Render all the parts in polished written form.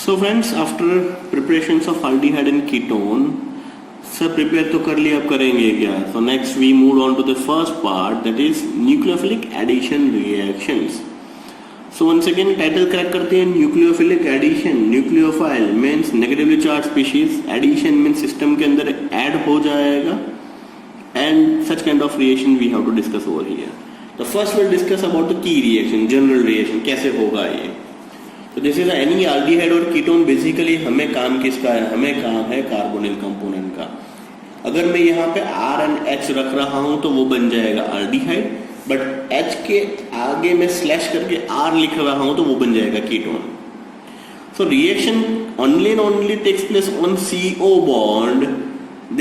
So friends, after preparations of aldehyde and ketone, सब prepare तो कर लिया, अब करेंगे क्या? So next we move on to the first part, that is nucleophilic addition reactions. So once again title crack करते हैं, nucleophilic addition. Nucleophile means negatively charged species, addition means system के अंदर add हो जाएगा, and such kind of reaction we have to discuss over here. The first we'll discuss about the key reaction, general reaction, कैसे होगा ये. तो this is any aldehyde और ketone. Basically हमें काम किसका है? हमें काम है कार्बोनिल कंपोनेंट का. अगर मैं यहाँ पे R एंड H रख रहा हूं तो वो बन जाएगा एल्डिहाइड, बट H के आगे मैं स्लैश करके R लिख रहा हूं तो वो बन जाएगा ketone. So reaction only and only takes place on CO bond.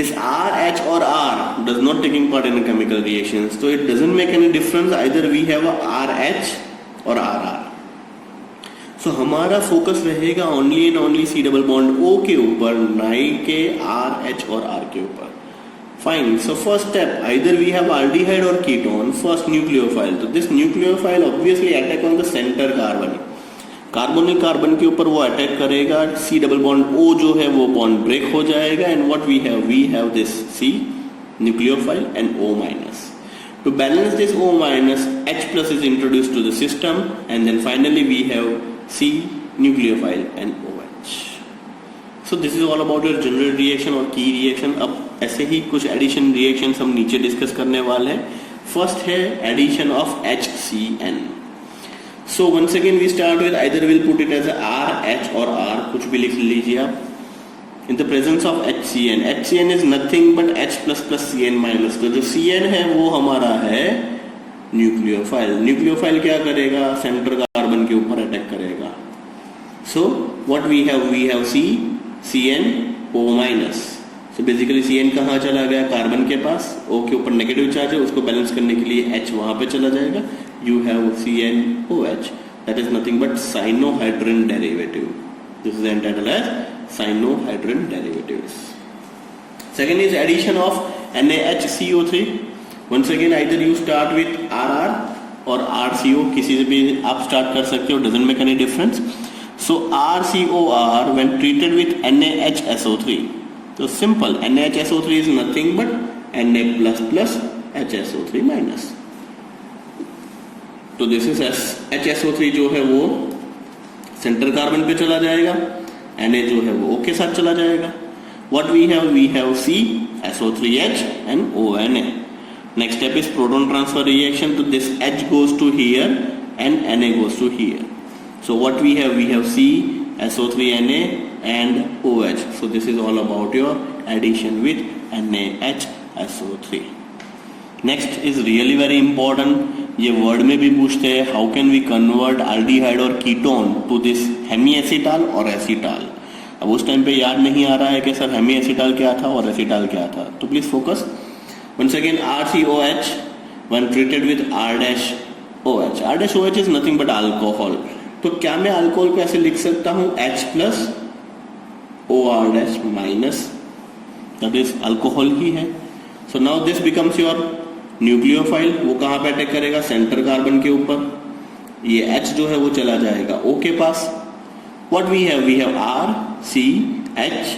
This R, H or R does not taking part in a chemical reaction, so it doesn't make any difference either we have a RH or RR. So हमारा focus रहेगा only and only C double bond O के ऊपर, नहीं के R, H और R के ऊपर. Fine. So first step, either we have aldehyde और कीटोन. First nucleophile. तो this nucleophile obviously attack on the center carbon. Carbonyl carbon के ऊपर वो अटैक करेगा. C डबल बॉन्ड O जो है वो बॉन्ड ब्रेक हो जाएगा, and what we have this C nucleophile and O minus. To balance this O minus, H plus is introduced to the system, and then finally we have C nucleophile and OH. So this is all about your general reaction और key reaction. अब ऐसे ही कुछ addition reactions हम नीचे discuss करने वाले हैं. First है addition of HCN. So once again we start with, either we'll put it as a R, H or R, कुछ भी लिख लीजिए आप. In the presence of HCN. HCN is nothing but H plus plus CN minus. तो जो CN है वो हमारा है न्यूक्लियोफाइल. न्यूक्लियोफाइल क्या करेगा? सेंटर कार्बन के ऊपर अटैक करेगा. So what we have CN O minus. So basically CN कहाँ चला गया? कार्बन के पास. O के ऊपर नेगेटिव चार्ज है, उसको बैलेंस करने के लिए H वहां पे चला जाएगा. You have CnOH, that is nothing but cyanohydrin derivative. This is entitled as cyanohydrin derivatives. Second is addition of NaHCO3. Once again either you start with RR और RCO, किसी से भी आप स्टार्ट कर सकते हो, doesn't make any difference. So RCOR when treated with NaHSO3, so simple, NaHSO3 is nothing but Na plus plus HSO3 minus. तो this is HSO3 जो है वो सेंटर कार्बन पे चला जाएगा, Na जो है वो O के साथ चला जाएगा. What we have C SO3H and ONA. Next step is proton transfer reaction. So this H goes to here and Na goes to here. So what we have C SO3Na and OH. So this is all about your addition with NaHSO3. Next is really very important. ये word में भी पूछते हैं, how can we convert aldehyde और ketone to this hemiacetal और acetal. अब उस time पे याद नहीं आ रहा है कि सर hemiacetal क्या था और acetal क्या था, तो please focus. Once again RCOH when treated with R-OH. R-OH is nothing but alcohol. तो क्या मैं अल्कोहल को ऐसे लिख सकता हूं? H plus OR- minus, that is alcohol ही है. So now this becomes your nucleophile. वो कहां पे अटैक करेगा? सेंटर कार्बन के ऊपर. ये H जो है वो चला जाएगा O के पास. What we have R, C, H,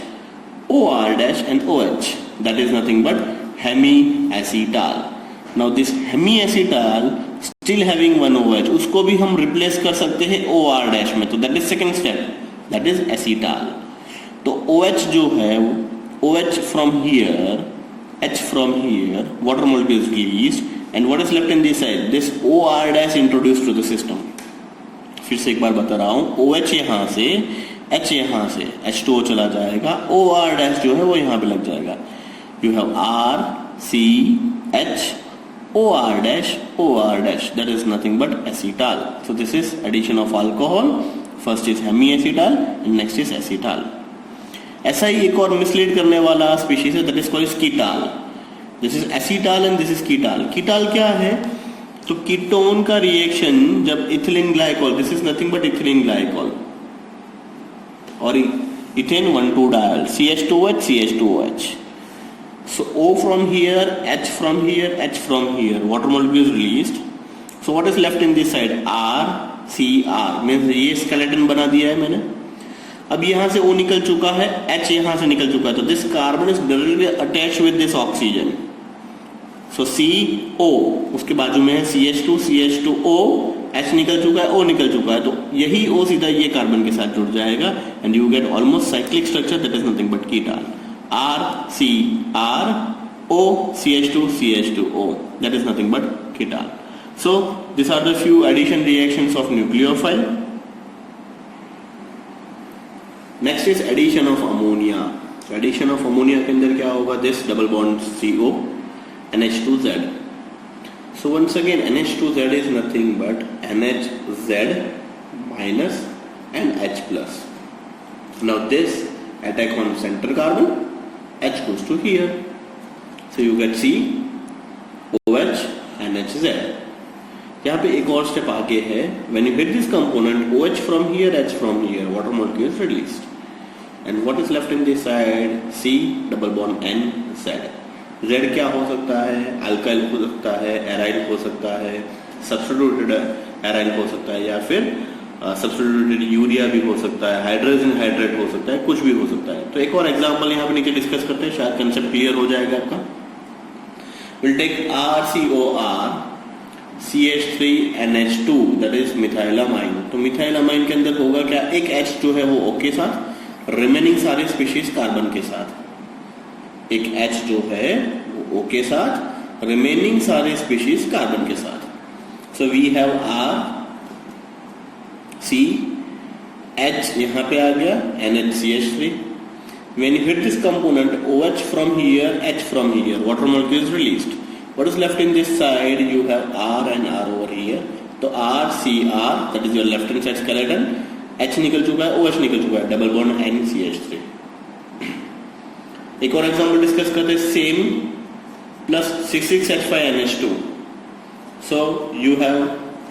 OR- and OH. That is nothing but hemiacetal. Now this hemiacetal still having one OH, उसको भी हम रिप्लेस कर सकते हैं OR- में. तो that is second step, that is acetal. तो OH जो है OH from here, H from here, water molecule is released, and what is left in this side? This OR- introduced to the system. फिर से एक बार बता रहा हूं, OH यहाँ से, H यहाँ से, H2O चला जाएगा, OR- जो है वो यहाँ पे लग जाएगा. You have R, C, H, OR-, OR-, that is nothing but acetal. So this is addition of alcohol. First is hemiacetal and next is acetal. ऐसा ही एक और मिसलीड करने वाला स्पीशीज है, that is called ketal. This is acetal and this is ketal. Ketal क्या है? तो ketone का रिएक्शन जब ethylene glycol, this is nothing but ethylene glycol और ethane 1,2-diol, CH2OH, CH2OH. So O from here, H from here, H from here, water molecule is released. So what is left in this side? R, C, R means ये skeleton बना दिया है मैंने. अब यहां से O निकल चुका है, H यहां से निकल चुका है, तो this carbon is directly attached with this oxygen. So CO, उसके बाजू में है CH2, CH2O, H निकल चुका है, O निकल चुका है, तो यही O सीधा ये कार्बन के साथ जुड़ जाएगा and you get almost cyclic structure that is nothing but ketone. RCrO CH2 CH2O, that is nothing but ketone. So these are the few addition reactions of nucleophile. Next is addition of ammonia. Addition of ammonia के अंदर क्या होगा? This double bond CO NH2Z. So once again NH2Z is nothing but NHZ minus and H plus. Now this attack on center carbon, H goes to here. So you get C OH NHZ. यहाँ पे एक और step आगे है, when you hit this component OH from here, H from here, water molecule is released. And what is left in this side? C double bond N Z. Z क्या हो सकता है? अल्काइल हो सकता है, एराइल हो सकता है, सब्स्टिट्यूटेड एराइल हो सकता है, या फिर सब्स्टिट्यूटेड यूरिया भी हो सकता है, हाइड्रोजन हाइड्रेट हो सकता है, कुछ भी हो सकता है। तो एक और एग्जांपल यहाँ पे नीचे डिस्कस करते हैं, शायद कंसेप्ट क्लियर हो जाएगा आपका। We'll take RCOR CH3NH2 that is मिथाइलामाइन। तो मिथाइलामाइन के अंदर होगा क्या? एक H जो है वो O के साथ, रिमेनिंग सारे स्पीशीज कार्बन के साथ। एक H जो है वो O के साथ, रिमेनिंग सारे स्पीशीज कार्बन के साथ। So we have R C H यहाँ पे आ गया, NHCH3. When you hit this component, OH from here, H from here, water molecule is released. What is left in this side? You have R and R over here. तो R C R, that is your left hand side skeleton. H निकल चुका है, OH निकल चुका है, double bond NCH3. एक और example discuss करते हैं, same plus 66H5NH2. So you have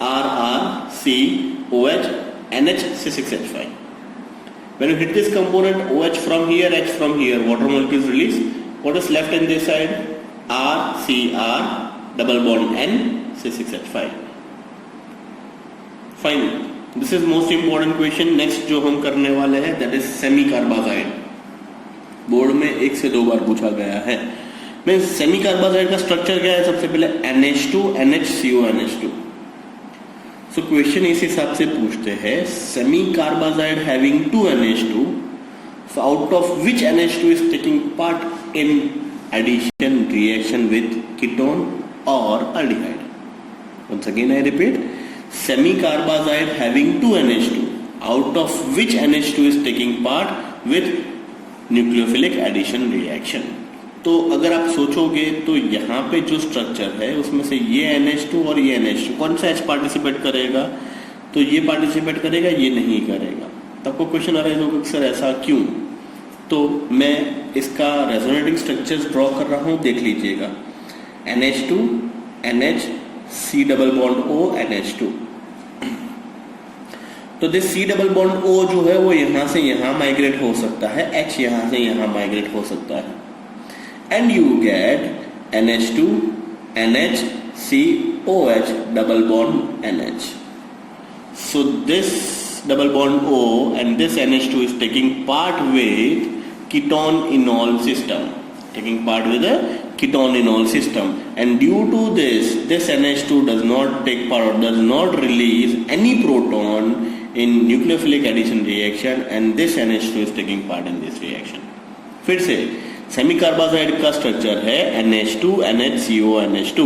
RR C OH NH C6H5. When you hit this component, OH from here, H from here, water molecule is released. What is left in this side? R C R double bond N C6H5. Fine. This is most important question. Next जो हम करने वाले हैं, that is semi carbazide. Board में 1 से 2 बार पूछा गया है। मैं सेमी कार्बाजाइड का स्ट्रक्चर क्या है? सबसे पहले NH2 NHCO NH2. So question इस हिसाब से पूछते हैं, semi carbazide having 2 NH2, so out of which NH2 is taking part in addition reaction with ketone or aldehyde? Once again I repeat, semi carbazide having 2 NH2, out of which NH2 is taking part with nucleophilic addition reaction? तो अगर आप सोचोगे तो यहाँ पे जो structure है उसमें से ये NH2 और ये NH2, कौन सा H पार्टिसिपेट करेगा? तो ये पार्टिसिपेट करेगा, ये नहीं करेगा। तो आपको क्वेश्चन अराइज होगा सर ऐसा क्यों? तो मैं इसका रेजोनेटिंग स्ट्रक्चर्स ड्रॉ कर रहा हूँ, देख लीजिएगा। NH2 NH C double bond O NH2। तो this C double bond O जो है वो यहाँ से यहाँ माइग्रेट हो सकता है, H यहाँ से यहाँ माइग्रेट हो सकता है, and you get NH2 NH COH double bond NH. So this double bond O and this NH2 is taking part with ketone-enol system, taking part with a ketone-enol system, and due to this NH2 does not take part or does not release any proton in nucleophilic addition reaction, and this NH2 is taking part in this reaction. फिर से semi carbazide का structure है NH2 NHCO NH2।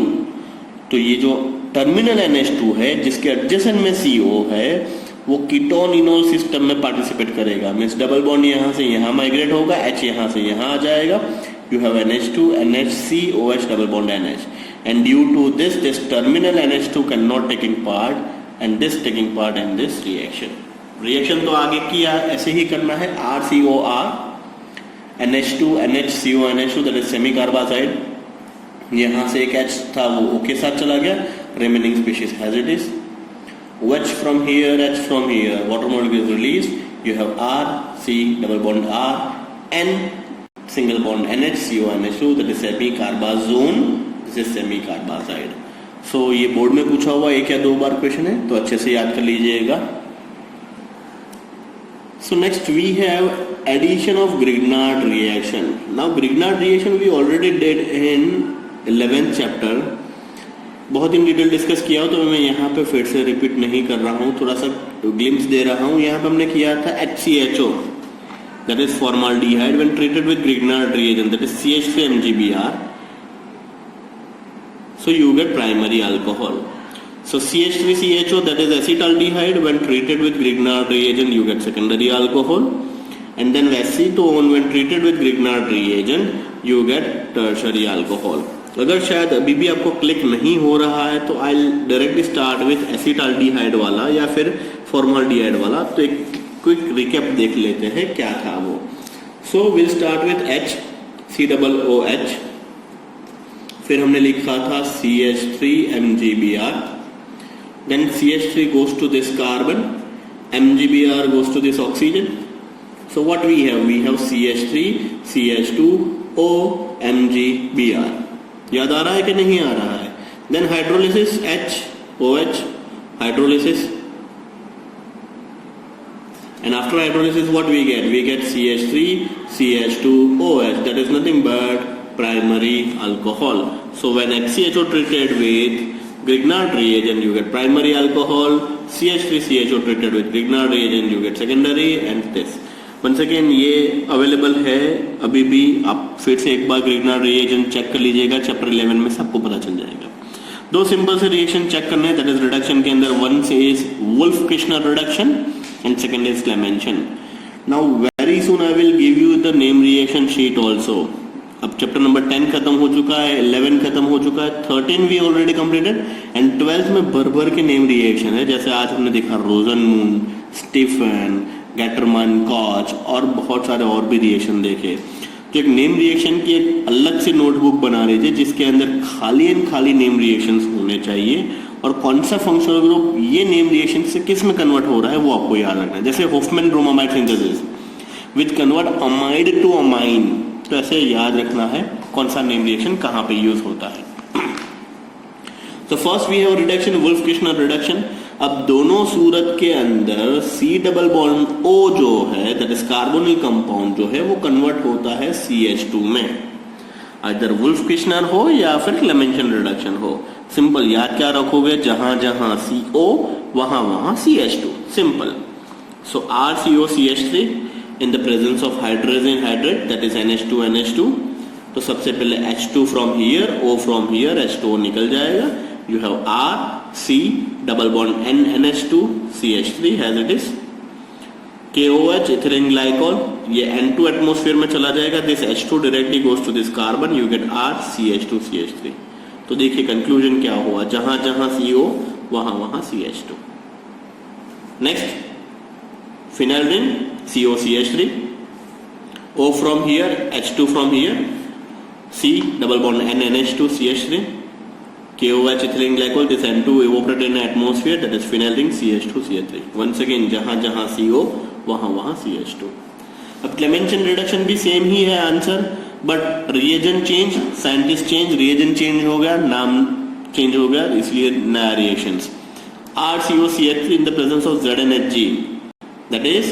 तो ये जो terminal NH2 है जिसके adjacent में CO है वो कीटोन इनोल सिस्टम में पार्टिसिपेट करेगा। मींस डबल बॉन्ड यहाँ से यहाँ माइग्रेट होगा, H यहाँ से यहाँ आ जाएगा। You have NH2 NHCOH double bond NH, and due to this terminal NH2 cannot taking part and this taking part in this reaction. Reaction तो आगे किया ऐसे ही करना है, RCOR NH2 NHCO NH2 that is semi carbazide। यहाँ से एक H था वो O के साथ चला गया, remaining species as it is। OH from here, H from here, water molecule is released. You have R C double bond R N single bond NHCO NH2 that is semi carbazone, this is semi carbazide। So ये board में पूछा हुआ 1 या 2 बार question है, तो अच्छे से याद कर लीजिएगा। So next we have addition of Grignard reaction. Now Grignard reaction we already did in 11th chapter. बहुत इन डिटेल डिस्कस किया हो तो मैं यहाँ पे फिर से रिपीट नहीं कर रहा हूँ, थोड़ा सा ग्लिम्स दे रहा हूँ. यहाँ पे हमने किया था HCHO, that is formaldehyde, when treated with Grignard reagent, that is CH3MgBr. So you get primary alcohol. So CH3CHO, that is acetaldehyde, when treated with Grignard reagent, you get secondary alcohol. And then acetone, when treated with Grignard reagent, you get tertiary alcohol. अगर शायद अभी भी आपको click नहीं हो रहा है तो I directly start with acetaldehyde वाला या फिर फॉर्माल्डिहाइड वाला. तो एक क्विक रिकैप देख लेते हैं क्या था वो. So will start with HCOOH, फिर हमने लिखा था CH3MgBr, then CH3 goes to this carbon, MgBr goes to this oxygen. So what we have CH3, CH2O, MgBr. याद आ रहा है कि नहीं आ रहा है? Then hydrolysis HOH, hydrolysis, and after hydrolysis what we get CH3 CH2OH, that is nothing but primary alcohol. So when HCHO treated with Grignard reagent you get primary alcohol, CH3CHO treated with Grignard reagent you get secondary, and this once again ये available है अभी भी. आप फिर से एक बार Grignard reagent check कर लीजिएगा, चैप्टर 11 में सबको पता चल जाएगा. दो सिंपल से रिएक्शन चेक करने हैं, दैट इज रिडक्शन के अंदर. वन से is Wolff Kishner reduction and second is Clemmensen. Now very soon I will give you the name reaction sheet also. अब चैप्टर नंबर 10 खत्म हो चुका है, 11 खत्म हो चुका है, 13 we already completed, and 12th में भर के नेम रिएक्शन है. जैसे आज हमने देखा रोजनमून, स्टीफन, गैटरमैन, कॉच और बहुत सारे और भी रिएक्शन देखे. तो एक नेम रिएक्शन की एक अलग से नोटबुक बना लीजिए जिसके अंदर खाली एंड खाली नेम रिएक्शंस होने चाहिए, और कौन सा फंक्शनल ग्रुप ये नेम रिएक्शन से किस में कन्वर्ट हो रहा है वो आपको याद रखना है. जैसे Hofmann bromamide synthesis which convert amide to amine, तो ऐसे याद रखना है कौन सा नेम रिएक्शन कहाँ पे यूज होता है. तो first we have reduction, Wolff Kishner reduction. अब दोनों सूरत के अंदर C डबल बॉन्ड O जो है, दैट इज कार्बोनिल कंपाउंड जो है, वो कन्वर्ट होता है CH2 में. आइदर वुल्फ किश्नर हो या फिर क्लेमेंशन रिडक्शन हो. सिंपल याद क्या रखोगे, जहां जहां CO वहां CH2. Simple. So RCOCH3 in the presence of hydrogen hydrate, that is NH2NH2. तो सबसे पहले H2 from here, O from here, H2O निकल जाएगा. You have R, C, double bond N, NH2, CH3 as it is. KOH, ethylene glycol, ये N2 atmosphere में चला जाएगा. This H2 directly goes to this carbon, you get R, CH2, CH3. तो देखिए conclusion क्या हुआ, जहां जहां CO वहां CH2. Next phenyl ring, CO, CH3, O from here, H2 from here, C, double bond N, NH2, CH3. KOH, ethylene glycol, this N2 evaporate in atmosphere, that is phenyl ring, CH2, CH3. Once again जहां जहां CO वहां CH2. अब Clemmensen reduction भी same ही है answer, but reagent change, scientist change, reagent change हो गया, नाम change हो गया, इसलिए नया reactions. RCOCH3 in the presence of ZnHg, that is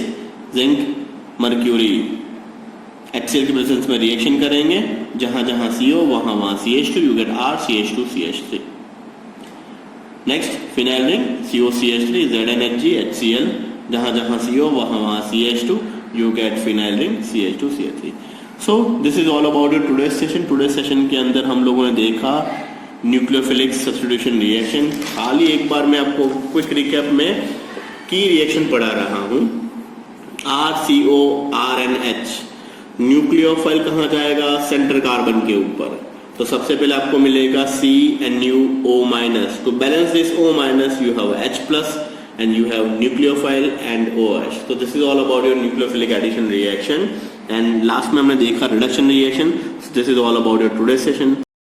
zinc mercury. HCl के प्रेजेंस में रिएक्शन करेंगे, जहां जहां CO वहां CH2, you get R, CH2, CH3. Next phenyl ring, COCH3, ZnHg, HCl, जहां जहां CO वहां CH2, you get phenyl ring, CH2, CH3. So this is all about your today session. Today session के अंदर हम लोगों ने देखा न्यूक्लियोफिलिक सब्स्टिट्यूशन रिएक्शन. खाली एक बार मैं आपको क्विक रिकैप में की रिएक्शन पढ़ा रहा हूं. RCORNH, न्यूक्लियोफाइल कहाँ जाएगा, सेंटर कार्बन के ऊपर. तो सबसे पहले आपको मिलेगा CNuO-. तो balance this O-, you have H+ and you have nucleophile and OH. So this is all about your nucleophilic addition reaction. And last में हमने देखा reduction reaction. So this is all about your today's session.